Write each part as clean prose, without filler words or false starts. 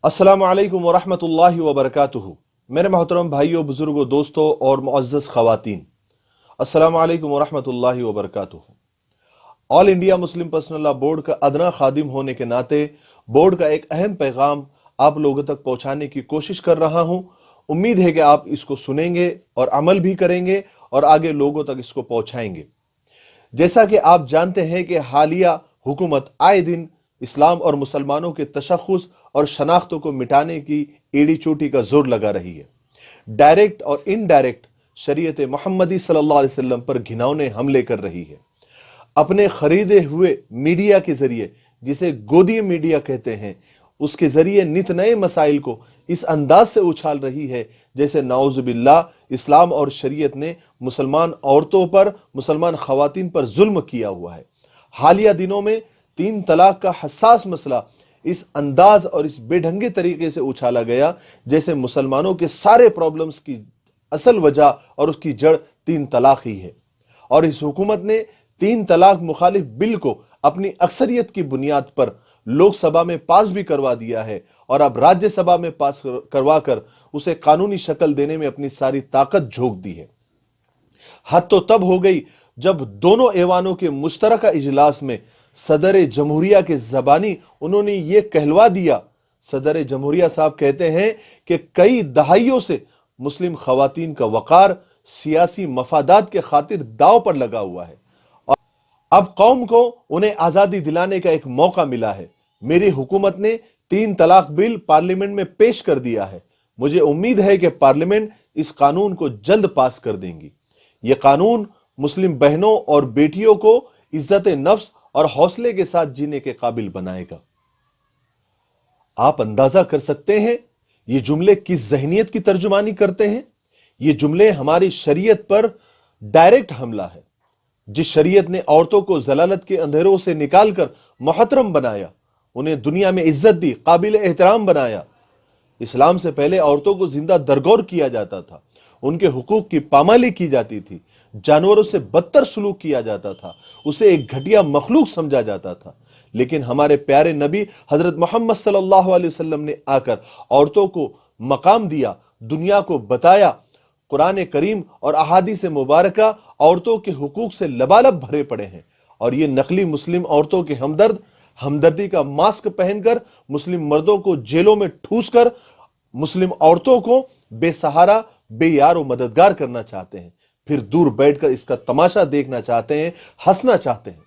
अस्सलामु अलैकुम वरहमतुल्लाहि वबरकातुहू। मेरे मोहतरम भाइयों, बुजुर्गों, दोस्तों और मुअज़्ज़ज़ ख़वातीन, अस्सलामु अलैकुम वरहमतुल्लाहि वबरकातुहू। All India Muslim Personal Law Board का अदना खादिम होने के नाते बोर्ड का एक अहम पैगाम आप लोगों तक पहुंचाने की कोशिश कर रहा हूं। उम्मीद है कि आप इसको सुनेंगे और अमल भी करेंगे और आगे लोगों तक इसको पहुंचाएंगे। जैसा कि आप जानते हैं कि हालिया हुकूमत आए दिन इस्लाम और मुसलमानों के तशख़्ख़ुस और शनाख्तों को मिटाने की एड़ी चोटी का जोर लगा रही है। डायरेक्ट और इनडायरेक्ट शरीयत मोहम्मदी सल्लल्लाहु अलैहि वसल्लम पर घिनौने हमले कर रही है। अपने खरीदे हुए मीडिया के जरिए, जिसे गोदी मीडिया कहते हैं, उसके जरिए नित नए मसाइल को इस अंदाज से उछाल रही है जैसे नाउज़ुबिल्लाह इस्लाम और शरीयत ने मुसलमान औरतों पर, मुसलमान खवातीन पर जुल्म किया हुआ है। हालिया दिनों में 3 तलाक का हसास मसला इस अंदाज और इस बेढंगे तरीके से उछाला गया जैसे मुसलमानों के सारे प्रॉब्लम्स की असल वजह और उसकी जड़ 3 तलाक ही है। और इस हुकूमत ने 3 तलाक मुखालिफ बिल को अपनी अक्सरियत की बुनियाद पर लोकसभा में पास भी करवा दिया है और अब राज्यसभा में पास करवा कर उसे कानूनी शक्ल देने में अपनी सारी ताकत झोंक दी है। हद तो तब हो गई जब दोनों ऐवानों के मुश्तरका इजलास में सदर जमहूरिया के ज़बानी उन्होंने ये कहलवा दिया। सदर जमहूरिया साहब कहते हैं कि कई दहाइयों से मुस्लिम खवातीन का वकार सियासी मफादात के खातिर दाव पर लगा हुआ है और अब कौम को उन्हें आजादी दिलाने का एक मौका मिला है। मेरी हुकूमत ने 3 तलाक बिल पार्लियामेंट में पेश कर दिया है। मुझे उम्मीद है कि पार्लियामेंट इस कानून को जल्द पास कर देंगी। यह कानून मुस्लिम बहनों और बेटियों को इज्जत नफ्स और हौसले के साथ जीने के काबिल बनाएगा। आप अंदाजा कर सकते हैं ये जुमले किस जहनियत की तर्जुमानी करते हैं। ये जुमले हमारी शरीयत पर डायरेक्ट हमला है। जिस शरीयत ने औरतों को जलालत के अंधेरों से निकालकर मोहतरम बनाया, उन्हें दुनिया में इज्जत दी, काबिल एहतराम बनाया। इस्लाम से पहले औरतों को जिंदा दरगोर किया जाता था, उनके हुकूक की पामाली की जाती थी, जानवरों से बदतर सलूक किया जाता था, उसे एक घटिया मखलूक समझा जाता था। लेकिन हमारे प्यारे नबी हजरत मोहम्मद सल्लल्लाहु अलैहि वसल्लम ने आकर औरतों को मकाम दिया, दुनिया को बताया। कुरान करीम और अहादीस मुबारका औरतों के हुकूक से लबालब भरे पड़े हैं और ये नकली मुस्लिम औरतों के हमदर्द हमदर्दी का मास्क पहनकर मुस्लिम मर्दों को जेलों में ठूस कर मुस्लिम औरतों को बेसहारा, बेयार और मददगार करना चाहते हैं, फिर दूर बैठकर इसका तमाशा देखना चाहते हैं, हंसना चाहते हैं।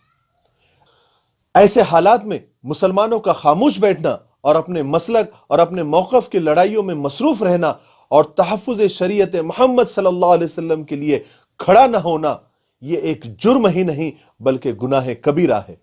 ऐसे हालात में मुसलमानों का खामोश बैठना और अपने मसलक और अपने मौक़िफ़ की लड़ाइयों में मसरूफ रहना और तहफ़्फ़ुज़ शरीयत मोहम्मद सल्लल्लाहु अलैहि वसल्लम के लिए खड़ा न होना, ये एक जुर्म ही नहीं बल्कि गुनाह कबीरा है।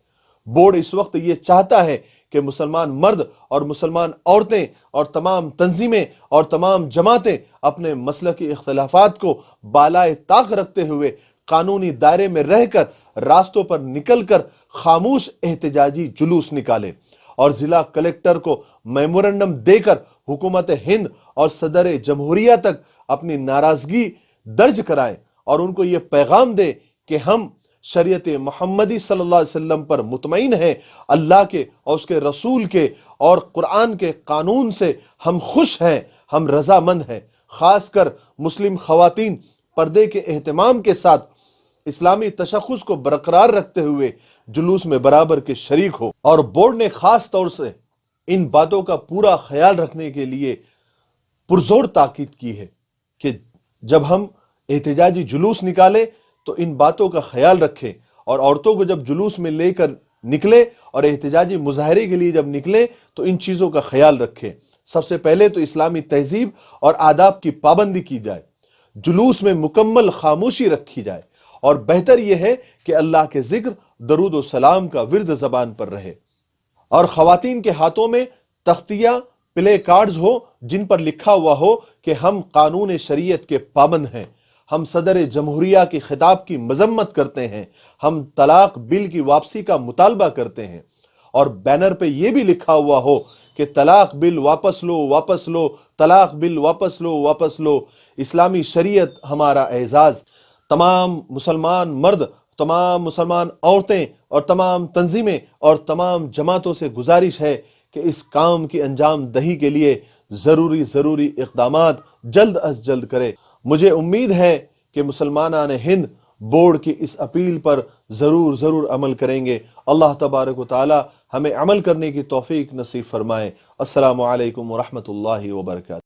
बोर्ड इस वक्त ये चाहता है कि मुसलमान मर्द और मुसलमान औरतें और तमाम तंजीमें और तमाम जमातें अपने मसलक के इख्तिलाफात को बालाए ताक रखते हुए कानूनी दायरे में रहकर रास्तों पर निकलकर खामोश एहतजाजी जुलूस निकाले और जिला कलेक्टर को मेमोरेंडम देकर हुकूमत हिंद और सदर जमहूरिया तक अपनी नाराजगी दर्ज कराएं और उनको ये पैगाम दे कि हम शरीयत मोहम्मदी सल्लल्लाहु अलैहि वसल्लम पर मुतमईन है, अल्लाह के और उसके रसूल के और कुरान के कानून से हम खुश हैं, हम रजामंद हैं। खासकर मुस्लिम खवातीन पर्दे के एहतमाम के साथ इस्लामी तशख़्ख़ुस को बरकरार रखते हुए जुलूस में बराबर के शरीक हो। और बोर्ड ने खास तौर से इन बातों का पूरा ख्याल रखने के लिए पुरजोर ताकीद की है कि जब हम एहतजाजी जुलूस निकाले तो इन बातों का ख्याल रखें और औरतों को जब जुलूस में लेकर निकले और एहतजाजी मुजाहरे के लिए जब निकले तो इन चीज़ों का ख्याल रखें। सबसे पहले तो इस्लामी तहजीब और आदाब की पाबंदी की जाए, जुलूस में मुकम्मल खामोशी रखी जाए और बेहतर यह है कि अल्लाह के जिक्र, दरूद और सलाम का विर्द ज़बान पर रहे और ख़वातीन के हाथों में तख्तियाँ, प्ले कार्ड्स हो जिन पर लिखा हुआ हो कि हम कानून शरीयत के पाबंद हैं, हम सदर जमहूरिया के खिताब की मजम्मत करते हैं, हम तलाक बिल की वापसी का मुतालबा करते हैं और बैनर पे यह भी लिखा हुआ हो कि तलाक बिल वापस लो, वापस लो, तलाक बिल वापस लो, वापस लो। इस्लामी शरीयत हमारा एजाज। तमाम मुसलमान मर्द, तमाम मुसलमान औरतें और तमाम तंजीमें और तमाम जमातों से गुजारिश है کہ اس کام کی انجام دہی کے لیے ضروری اقدامات جلد از جلد کرے۔ مجھے امید ہے کہ مسلمانان ہند بورڈ کی اس اپیل پر ضرور عمل کریں گے۔ اللہ تبارک و تعالی ہمیں عمل کرنے کی توفیق نصیب فرمائے۔ السلام علیکم ورحمۃ اللہ وبرکاتہ۔